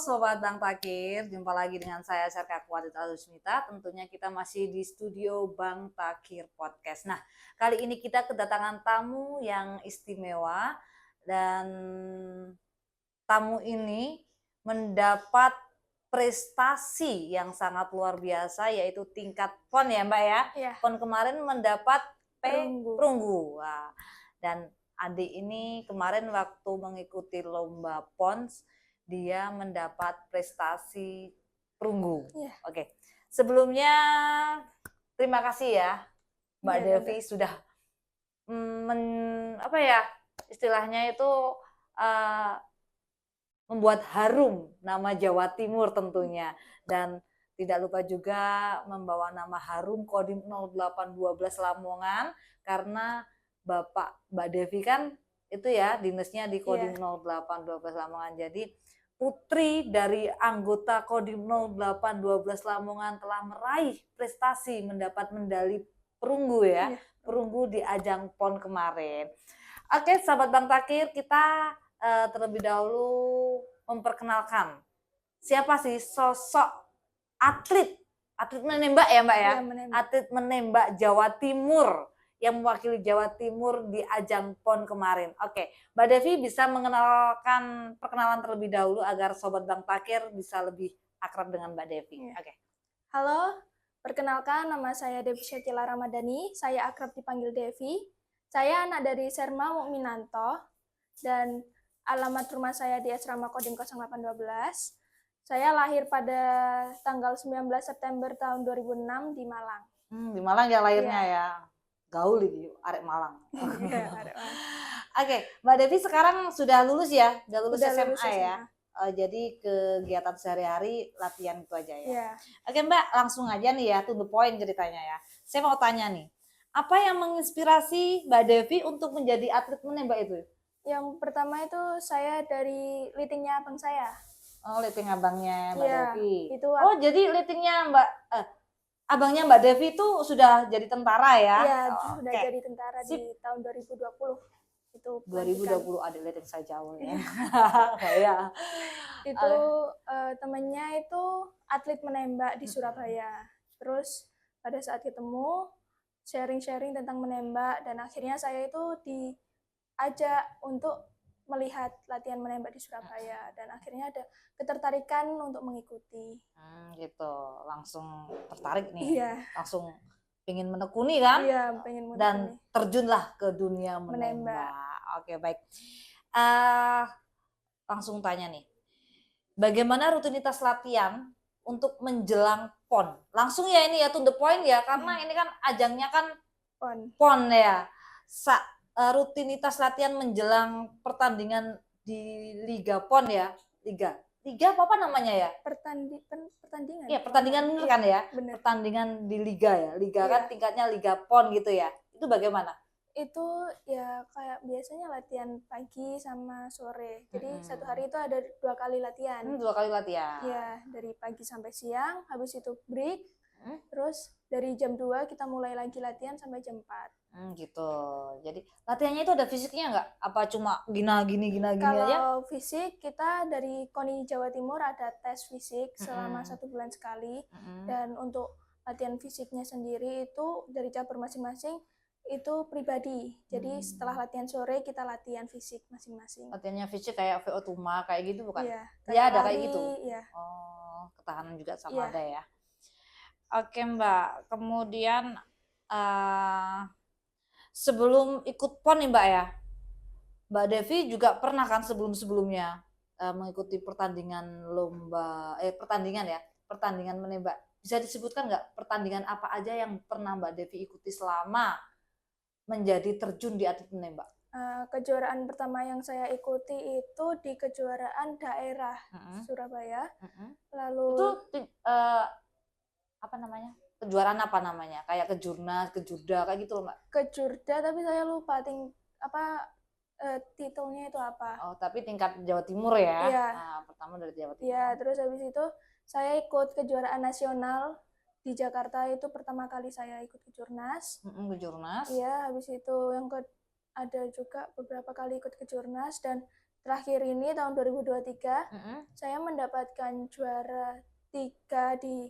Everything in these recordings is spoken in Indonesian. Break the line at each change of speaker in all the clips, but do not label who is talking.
Sobat Bang Takir, jumpa lagi dengan saya Serka Kuadita Lusmita. Tentunya kita masih di studio Bang Takir Podcast. Nah, kali ini kita kedatangan tamu yang istimewa dan tamu ini mendapat prestasi yang sangat luar biasa, yaitu tingkat PON ya Mbak ya.
Iya.
PON kemarin mendapat
Perunggu.
perunggu. Wah. Dan adik ini kemarin waktu mengikuti lomba PON dia mendapat prestasi perunggu.
Iya.
Oke. Sebelumnya terima kasih ya Mbak
Iya,
Devi sudah istilahnya itu membuat harum nama Jawa Timur tentunya, dan tidak lupa juga membawa nama harum Kodim 0812 Lamongan, karena Mbak Devi kan itu ya dinasnya di Kodim 0812 Lamongan. Jadi putri dari anggota Kodim 0812 Lamongan telah meraih prestasi mendapat medali perunggu ya. Perunggu di ajang PON kemarin. Oke, sahabat Bang Takir, kita terlebih dahulu memperkenalkan siapa sih sosok atlet menembak ya Mbak ya? Atlet menembak Jawa Timur yang mewakili Jawa Timur di ajang PON kemarin. Oke, Mbak Devi bisa mengenalkan perkenalan terlebih dahulu agar Sobat Bang Takir bisa lebih akrab dengan Mbak Devi. Oke.
Halo, perkenalkan nama saya Devi Syakila Ramadhani, saya akrab dipanggil Devi. Saya anak dari Serma Mukminanto dan alamat rumah saya di Asrama Kodim 0812. Saya lahir pada tanggal 19 September tahun 2006 di Malang.
Di Malang ya lahirnya ya. Gaul di arek Malang. Oke, Mbak Devi sekarang sudah lulus ya? Sudah lulus SMA ya? Jadi kegiatan sehari-hari latihan itu aja ya? Oke Mbak, langsung aja nih ya, to the point ceritanya ya. Saya mau tanya nih, apa yang menginspirasi Mbak Devi untuk menjadi atlet menembak itu?
Yang pertama itu saya dari litingnya abang saya.
Oh, liting abangnya Mbak Devi.
Itu
jadi litingnya abangnya Mbak Devi itu sudah jadi tentara ya?
Iya, sudah jadi tentara di tahun 2020. Itu
2020 ada liting saya jauh ya.
Itu temennya itu atlet menembak di Surabaya. Terus pada saat ketemu sharing-sharing tentang menembak, dan akhirnya saya itu diajak untuk melihat latihan menembak di Surabaya, dan akhirnya ada ketertarikan untuk mengikuti.
Gitu, langsung tertarik nih.
Iya.
Langsung pengen menekuni kan?
Iya, pengen menekuni.
Dan terjunlah ke dunia menembak. Oke, baik. Langsung tanya nih, bagaimana rutinitas latihan untuk menjelang PON? Langsung ya ini ya, to the point ya, karena ini kan ajangnya kan PON ya. Rutinitas latihan menjelang pertandingan di Liga PON ya, Liga apa namanya ya?
Pertandingan.
Iya, pertandingan kan ya?
Bener.
Pertandingan di Liga ya. Liga kan tingkatnya Liga PON gitu ya. Itu bagaimana?
Itu ya kayak biasanya latihan pagi sama sore. Jadi satu hari itu ada 2 kali latihan.
2 kali latihan.
Iya, dari pagi sampai siang, habis itu break. Terus dari jam 2 kita mulai lagi latihan sampai jam 4.
Gitu. Jadi latihannya itu ada fisiknya nggak? Apa cuma gini aja?
Kalau fisik, kita dari KONI Jawa Timur ada tes fisik selama 1 bulan sekali. Dan untuk latihan fisiknya sendiri itu dari cabur masing-masing itu pribadi. Jadi setelah latihan sore kita latihan fisik masing-masing.
Latihannya fisik kayak VO Tuma kayak gitu bukan?
Iya.
Ya ada kayak gitu.
Iya.
Oh, ketahanan juga sama ada ya. Oke Mbak, kemudian sebelum ikut PON nih Mbak ya, Mbak Devi juga pernah kan sebelumnya mengikuti pertandingan pertandingan menembak. Bisa disebutkan nggak pertandingan apa aja yang pernah Mbak Devi ikuti selama menjadi terjun di atlet menembak?
Kejuaraan pertama yang saya ikuti itu di kejuaraan daerah Surabaya. Lalu
itu apa namanya? Kejuaraan apa namanya? Kayak kejurnas, kejurda kayak gitu loh Mbak.
Kejurda, tapi saya lupa titelnya itu apa.
Oh, tapi tingkat Jawa Timur ya?
Iya.
Pertama dari Jawa Timur.
Iya, terus habis itu saya ikut kejuaraan nasional di Jakarta, itu pertama kali saya ikut kejurnas.
Kejurnas?
Iya, habis itu ada juga beberapa kali ikut kejurnas, dan terakhir ini tahun 2023
Mm-mm.
saya mendapatkan juara 3 di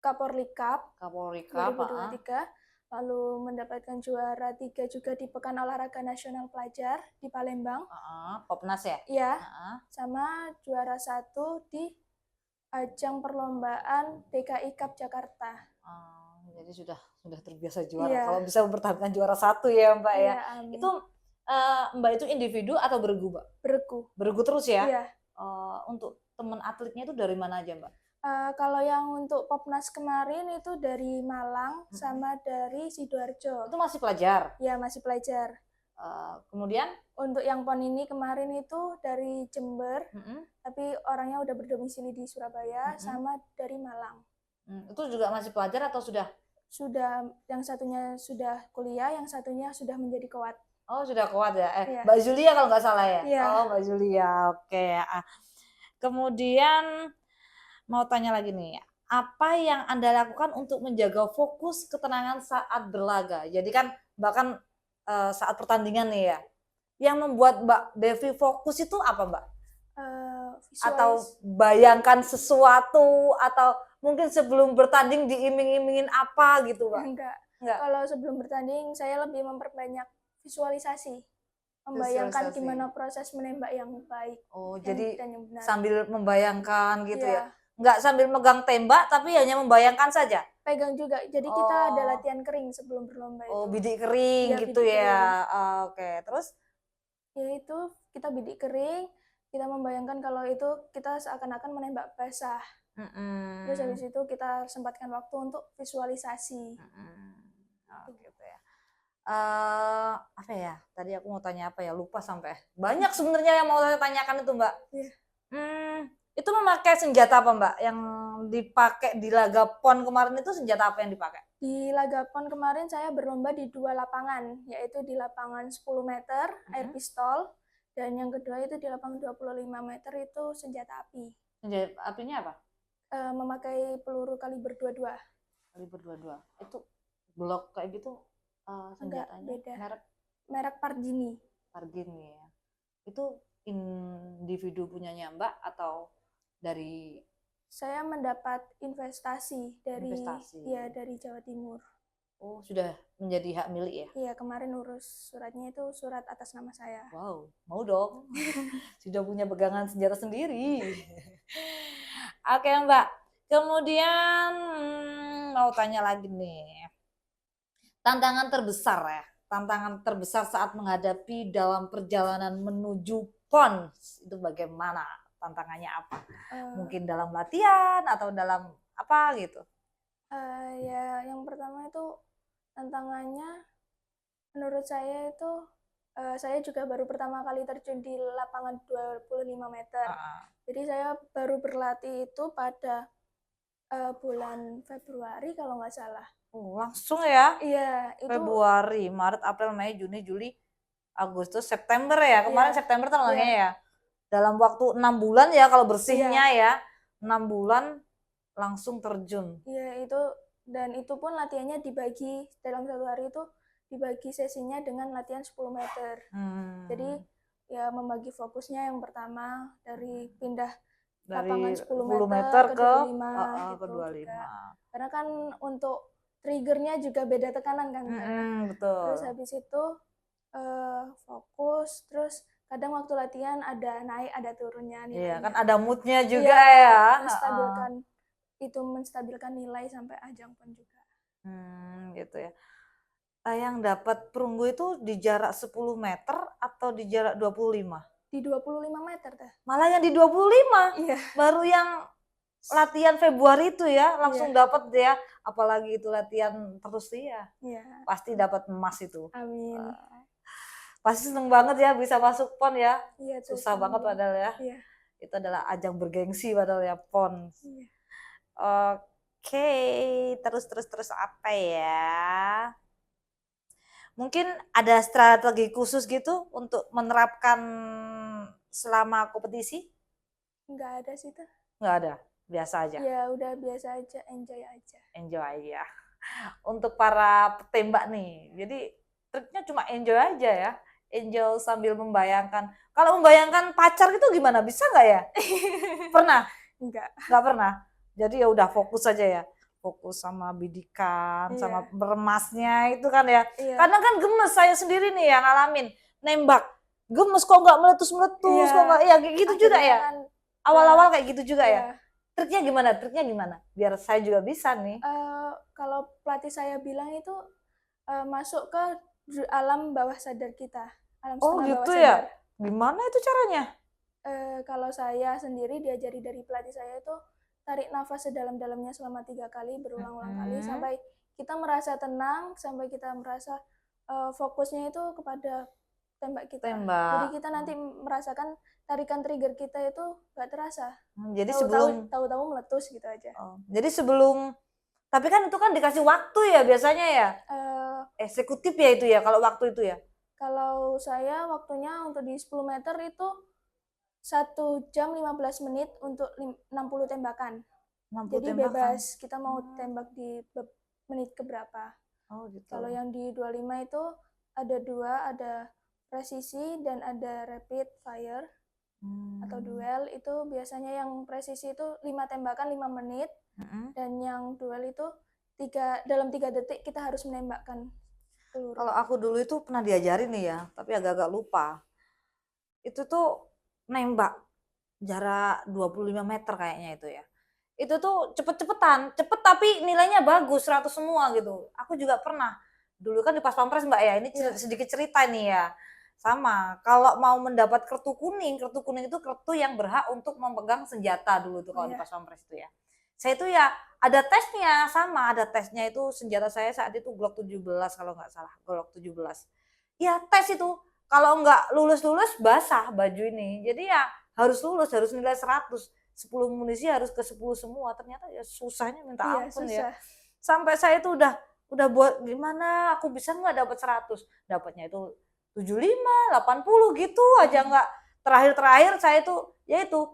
Kapolri Cup
Kapolri Cup,
2023, lalu mendapatkan juara 3 juga di Pekan Olahraga Nasional Pelajar di Palembang.
Popnas ya?
Ya,
Heeh.
sama juara 1 di ajang perlombaan DKI Cup Jakarta.
Jadi sudah terbiasa juara.
Iya.
Kalau bisa mempertahankan juara 1 ya Mbak ya.
Iya, amin.
Itu Mbak itu individu atau bergu Mbak?
Bergu.
Bergu terus ya?
Iya.
Untuk teman atletnya itu dari mana aja Mbak?
Kalau yang untuk Popnas kemarin itu dari Malang sama dari Sidoarjo.
Itu masih pelajar?
Ya, masih pelajar.
Kemudian?
Untuk yang PON ini kemarin itu dari Jember, tapi orangnya udah berdomisili di Surabaya, sama dari Malang.
Itu juga masih pelajar atau sudah?
Sudah, yang satunya sudah kuliah, yang satunya sudah menjadi kowat.
Oh, sudah kuat ya?
Iya.
Mbak Julia kalau nggak salah ya?
Iya.
Oh, Mbak Julia, oke. Kemudian mau tanya lagi nih, apa yang Anda lakukan untuk menjaga fokus ketenangan saat berlaga? Jadi kan bahkan saat pertandingan nih ya, yang membuat Mbak Devi fokus itu apa Mbak? Atau bayangkan sesuatu, atau mungkin sebelum bertanding diiming-imingin apa gitu Mbak?
Enggak.
Enggak.
Kalau sebelum bertanding saya lebih memperbanyak visualisasi. Membayangkan
Visualisasi.
gimana proses menembak yang baik.
Oh,
dan
jadi
yang benar.
sambil membayangkan gitu
Iya.
ya? Enggak sambil megang tembak tapi hanya membayangkan saja?
Pegang juga. Jadi kita ada latihan kering sebelum berlomba itu.
Oh, bidik kering
Iya,
gitu
bidik
ya.
kering.
Oke, terus?
Ya itu kita bidik kering, kita membayangkan kalau itu kita seakan-akan menembak basah. Terus habis itu kita sempatkan waktu untuk visualisasi.
Gitu ya. Apa ya? Tadi aku mau tanya apa ya? Lupa sampai. Banyak sebenarnya yang mau saya tanyakan itu Mbak.
Iya.
Itu memakai senjata apa Mbak? Yang dipakai di laga PON kemarin itu senjata apa yang dipakai?
Di laga PON kemarin saya berlomba di 2 lapangan, yaitu di lapangan 10 meter air pistol, dan yang kedua itu di lapangan 25 meter itu senjata api.
Senjata apinya apa?
Memakai peluru kaliber 22.
Kaliber 22. Itu blok kayak gitu senjatanya?
Enggak, beda. Merek Pargini.
Pargini ya. Itu individu punyanya Mbak atau dari?
Saya mendapat investasi dari dari Jawa Timur.
Oh, sudah menjadi hak milik ya?
Iya, kemarin urus suratnya itu surat atas nama saya.
Wow, mau dong. Sudah punya pegangan senjata sendiri. Oke Mbak, kemudian mau tanya lagi nih. Tantangan terbesar saat menghadapi dalam perjalanan menuju PON itu bagaimana? Tantangannya apa? Mungkin dalam latihan atau dalam apa gitu?
Ya, yang pertama itu tantangannya menurut saya itu saya juga baru pertama kali terjun di lapangan 25 meter. Jadi saya baru berlatih itu pada bulan Februari kalau nggak salah.
Oh, langsung ya?
Iya, itu
Februari, Maret, April, Mei, Juni, Juli, Agustus, September ya. Kemarin September tanggalnya ya. Dalam waktu 6 bulan ya kalau bersihnya ya. 6 bulan langsung terjun.
Iya, itu pun latihannya dibagi dalam satu hari itu dibagi sesinya dengan latihan 10 meter. Jadi ya membagi fokusnya yang pertama dari pindah lapangan 10 meter ke 25. Karena kan untuk triggernya juga beda tekanan kan.
Betul.
Terus habis itu fokus, terus kadang waktu latihan ada naik ada turunnya nilainya.
Iya, kan ada moodnya juga ya.
Menstabilkan nilai sampai ajang PON juga.
Gitu ya. Yang dapat perunggu itu di jarak 10 meter atau di jarak 25?
Di 25 meter dah.
Malah yang di 25?
Iya.
Baru yang latihan Februari itu ya, langsung dapat ya. Apalagi itu latihan terus ya.
Iya.
Pasti dapat emas itu.
Amin.
Pasti seneng banget ya bisa masuk PON ya.
Iya,
susah banget padahal ya.
Iya.
Itu adalah ajang bergengsi padahal ya PON.
Iya.
Oke, terus apa ya? Mungkin ada strategi khusus gitu untuk menerapkan selama kompetisi?
Enggak ada sih tuh.
Enggak ada, biasa aja.
Ya udah biasa aja, enjoy aja.
Enjoy ya. Untuk para petembak nih, jadi triknya cuma enjoy aja ya. enjoy sambil membayangkan. Kalau membayangkan pacar itu gimana? Bisa nggak ya? Pernah?
Enggak.
Nggak pernah. Jadi ya udah fokus aja ya. Fokus sama bidikan,
Iya.
sama meremasnya itu kan ya.
Iya.
Kadang kan gemes, saya sendiri nih yang ngalamin nembak. Gemes kok nggak meletus-meletus,
Iya.
kok nggak, ya kayak gitu juga
Akhirnya
ya.
kan,
Awal-awal kayak gitu juga ya.
iya.
Triknya gimana? Triknya gimana? Biar saya juga bisa nih.
Kalau pelatih saya bilang itu masuk ke alam bawah sadar kita, alam
Oh
setengah bawah
gitu
sadar.
ya? Gimana itu caranya?
Kalau saya sendiri diajari dari pelatih saya itu tarik nafas sedalam-dalamnya selama 3 kali berulang-ulang kali sampai kita merasa tenang, sampai kita merasa fokusnya itu kepada tembak kita. Jadi
Tembak.
kita nanti merasakan tarikan trigger kita itu nggak terasa.
Jadi sebelum
Tahu-tahu meletus gitu aja.
jadi sebelum, tapi kan itu kan dikasih waktu ya biasanya ya. Eksekutif ya itu ya kalau waktu itu ya.
Kalau saya waktunya untuk di 10 meter itu 1 jam 15 menit untuk 60 tembakan.
60
Jadi
tembakan.
bebas kita mau tembak di menit keberapa.
Oh gitu.
Kalau yang di 25 itu ada 2, ada presisi dan ada rapid fire atau duel. Itu biasanya yang presisi itu 5 tembakan 5 menit dan yang duel itu dalam 3 detik kita harus menembakkan peluru.
Kalau aku dulu itu pernah diajarin nih ya, tapi agak-agak lupa. Itu tuh nembak jarak 25 meter kayaknya itu ya. Itu tuh cepet-cepetan, cepet tapi nilainya bagus 100 semua gitu. Aku juga pernah. Dulu kan di Pas Pampres Mbak ya, ini sedikit cerita nih ya. Sama, kalau mau mendapat kartu kuning itu kartu yang berhak untuk memegang senjata dulu tuh kalau di Pas Pampres itu ya. Saya itu ya ada tesnya, sama ada tesnya itu senjata saya saat itu Glock 17 kalau nggak salah, Glock 17. Ya tes itu, kalau nggak lulus-lulus basah baju ini. Jadi ya harus lulus, harus nilai 100. 10 munisi harus ke 10 semua. Ternyata ya susahnya minta ampun ya. Sampai saya itu udah buat gimana aku bisa nggak dapat 100. Dapatnya itu 75, 80 gitu aja nggak. Terakhir saya itu ya itu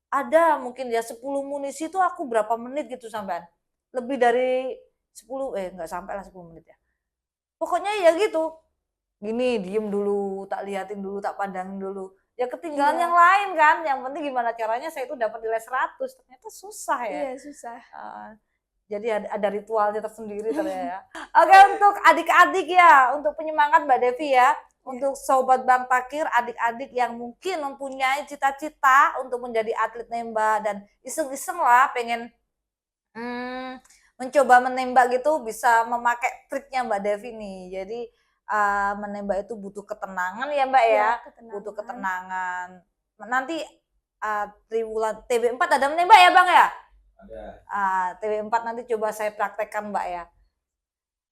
ada mungkin ya 10 munisi itu aku berapa menit gitu sampean. Lebih dari 10 nggak sampai lah 10 menit ya. Pokoknya ya gitu. Gini diem dulu, tak liatin dulu, tak pandangin dulu. Ya ketinggalan yang lain kan. Yang penting gimana caranya saya itu dapat nilai 100. Ternyata susah ya.
Iya, susah.
Jadi ada ritualnya tersendiri ternyata ya. Oke, untuk adik-adik ya, untuk penyemangat Mbak Devi ya. Untuk sobat Bang Takir, adik-adik yang mungkin mempunyai cita-cita untuk menjadi atlet nembak dan iseng-iseng lah pengen mencoba menembak gitu, bisa memakai triknya Mbak Devi nih. Jadi menembak itu butuh ketenangan ya Mbak ya, butuh ketenangan. Nanti triwulan TB4 ada menembak ya Bang ya? Ada. TB4 nanti coba saya praktekkan Mbak ya.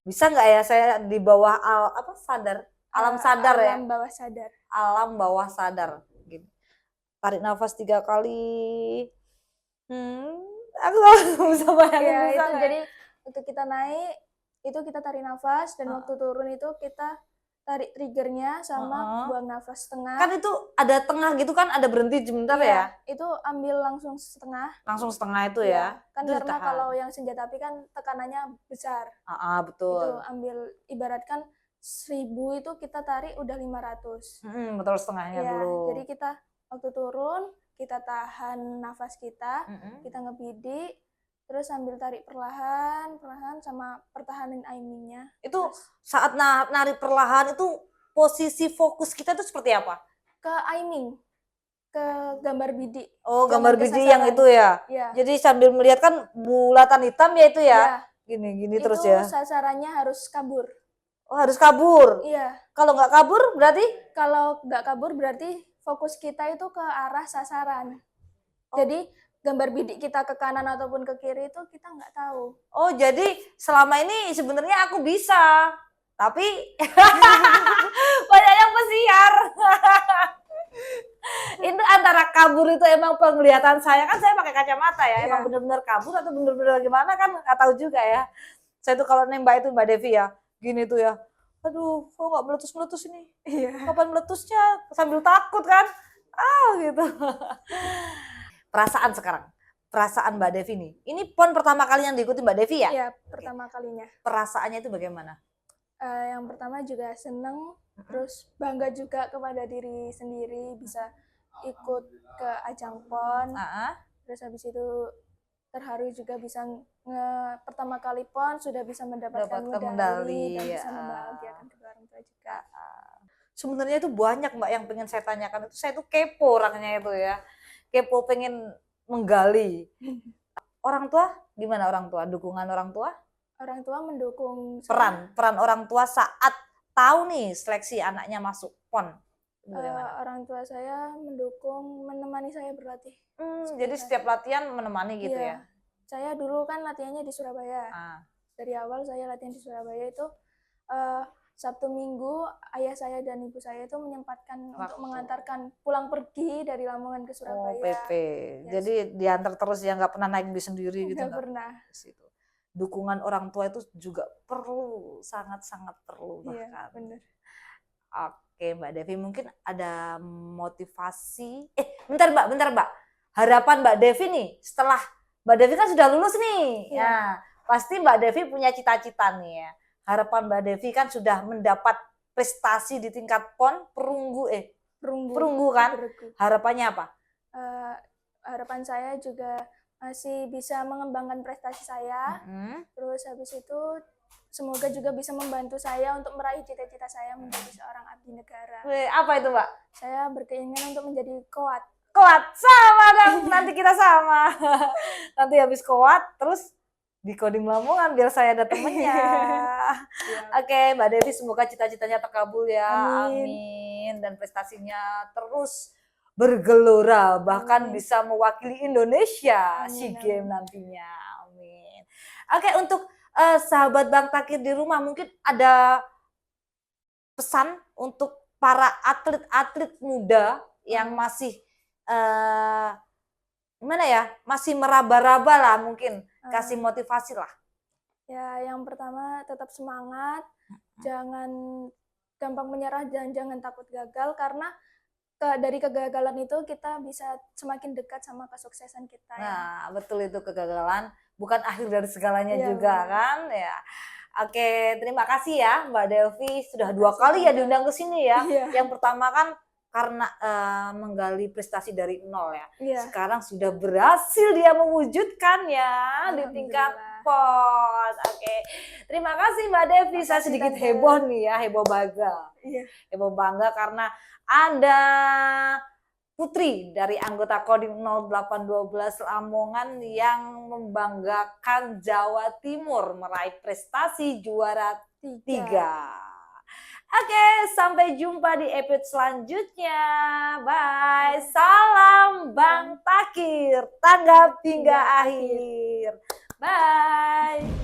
Bisa nggak ya saya di bawah alam sadar ya?
Alam bawah sadar.
Alam bawah sadar. Gini. Tarik nafas 3 kali. Aku nggak bisa bayangin
ya,
bisa
itu
gak?
Jadi untuk kita naik itu kita tarik nafas dan waktu turun itu kita tarik triggernya sama buang nafas setengah.
Kan itu ada tengah gitu kan, ada berhenti sebentar ya?
Itu ambil langsung setengah.
Langsung setengah itu ya?
Kan
itu
karena kalau yang senjata api kan tekanannya besar.
Betul.
Itu ambil ibaratkan 1000 itu kita tarik udah 500.
Betul, setengahnya dulu.
Jadi kita waktu turun kita tahan nafas kita ngebidik, terus sambil tarik perlahan sama pertahanin aimingnya.
Itu saat narik perlahan itu posisi fokus kita itu seperti apa?
Ke aiming, ke gambar bidik.
Oh, gambar bidik yang itu ya? Jadi sambil melihat kan bulatan hitam ya itu ya? Gini terus ya?
Itu sasarannya harus kabur.
Oh, harus kabur?
Iya.
Kalau nggak kabur berarti?
Kalau nggak kabur berarti fokus kita itu ke arah sasaran. Jadi gambar bidik kita ke kanan ataupun ke kiri itu kita nggak tahu.
Oh, jadi selama ini sebenarnya aku bisa, tapi banyak yang pesiar. Itu antara kabur itu emang penglihatan saya, kan saya pakai kacamata ya, emang benar-benar kabur atau benar-benar gimana kan nggak tahu juga ya. Saya tuh kalau nembak itu Mbak Devi ya, gini tuh ya, aduh kok nggak meletus-meletus ini, kapan meletusnya, sambil takut kan, gitu. Perasaan sekarang, perasaan Mbak Devi ini PON pertama kali yang diikuti Mbak Devi ya?
Iya, pertama kalinya.
Perasaannya itu bagaimana?
Yang pertama juga seneng, terus bangga juga kepada diri sendiri bisa ikut ke ajang PON. Terus habis itu terharu juga bisa pertama kali PON sudah bisa mendapatkan medali dan bisa membahagiakan kedua orang tua juga.
Sebenarnya itu banyak Mbak yang pengen saya tanyakan. Itu saya tuh kepo orangnya itu ya. Kepo pengen menggali. Orang tua gimana orang tua? Dukungan orang tua?
Orang tua mendukung
peran orang tua saat tahu nih seleksi anaknya masuk PON.
Orang tua saya mendukung, menemani saya berlatih.
Jadi setiap latihan menemani gitu ya?
Saya dulu kan latihannya di Surabaya. Dari awal saya latihan di Surabaya itu Sabtu Minggu ayah saya dan ibu saya itu menyempatkan untuk mengantarkan pulang pergi dari Lamongan ke Surabaya.
Oh, PP. Jadi diantar terus ya, nggak pernah naik bis sendiri gitu?
Nggak pernah.
Dukungan orang tua itu juga perlu, sangat-sangat perlu bahkan.
Iya, benar.
Oke, Mbak Devi, mungkin ada motivasi. Bentar Mbak. Harapan Mbak Devi nih, setelah Mbak Devi kan sudah lulus nih.
Iya.
Nah, pasti Mbak Devi punya cita-cita nih ya. Harapan Mbak Devi kan sudah mendapat prestasi di tingkat PON, perunggu kan? Harapannya apa?
Harapan saya juga masih bisa mengembangkan prestasi saya. Terus habis itu semoga juga bisa membantu saya untuk meraih cita-cita saya menjadi seorang abdi negara.
Apa itu, Mbak?
Saya berkeinginan untuk menjadi koat.
Sama dong, nanti kita sama. Nanti habis koat, terus di Kodim Lamongan biar saya ada temennya. Oke, Mbak Devi, semoga cita-citanya terkabul ya. Amin. Dan prestasinya terus bergelora, bahkan bisa mewakili Indonesia SEA Games nantinya. Amin. Oke, untuk sahabat Bang Takir di rumah, mungkin ada pesan untuk para atlet-atlet muda yang masih gimana ya, masih meraba-raba lah, mungkin kasih motivasi lah.
Ya, yang pertama tetap semangat, jangan gampang menyerah dan jangan takut gagal, karena dari kegagalan itu kita bisa semakin dekat sama kesuksesan kita.
Nah, betul, itu kegagalan bukan akhir dari segalanya juga kan ya. Oke, terima kasih ya Mbak Devi, sudah 2 kali ya diundang ke sini ya. Yang pertama kan karena menggali prestasi dari nol ya. Sekarang sudah berhasil dia mewujudkan ya di tingkat PON. Oke, terima kasih Mbak Devi. Saya sedikit heboh nih ya, heboh bangga. Heboh bangga karena ada putri dari anggota Kodim 0812 Lamongan yang membanggakan Jawa Timur meraih prestasi juara 3. Oke, sampai jumpa di episode selanjutnya. Bye. Salam Bang Takir, tanggap hingga akhir. Bye.